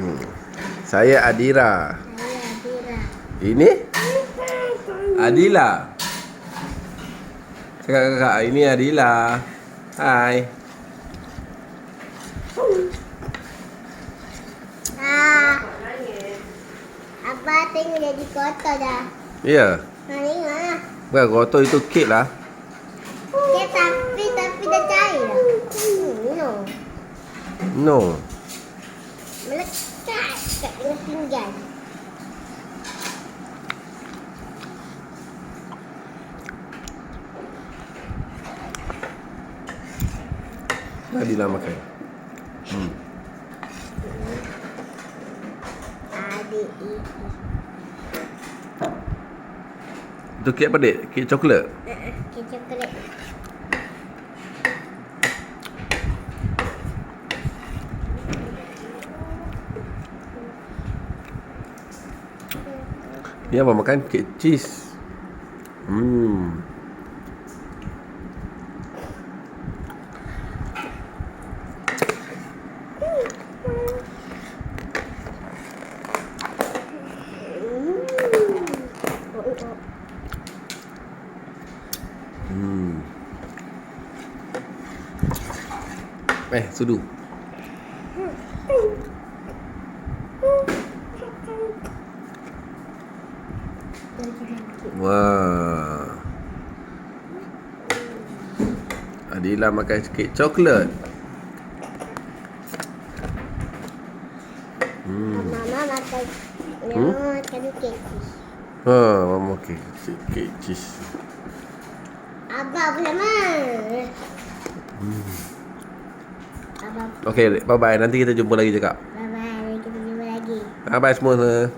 Hmm. Saya Adira. Saya Adira. Ini Adila. Kakak, ini Adila. Hai. Apa tengok jadi kotor dah. Ya. Tengok lah. Bukan kotor, itu kek lah. Dia tapi dah cair dah. No. No. Melekat kat dalam pinggan. Adila makan. Adik ini. Itu kek apa, Dek? Kek coklat? Kek coklat. Ni apa makan? Kek cheese. Sudu. Wah. Adila makan kek coklat. Mama makan. Mama makan kek cheese. Mama kek cheese. Abang pula mah. Okey, bye-bye. Nanti kita jumpa lagi cakap. Bye bye. Kita jumpa lagi. Bye-bye semua.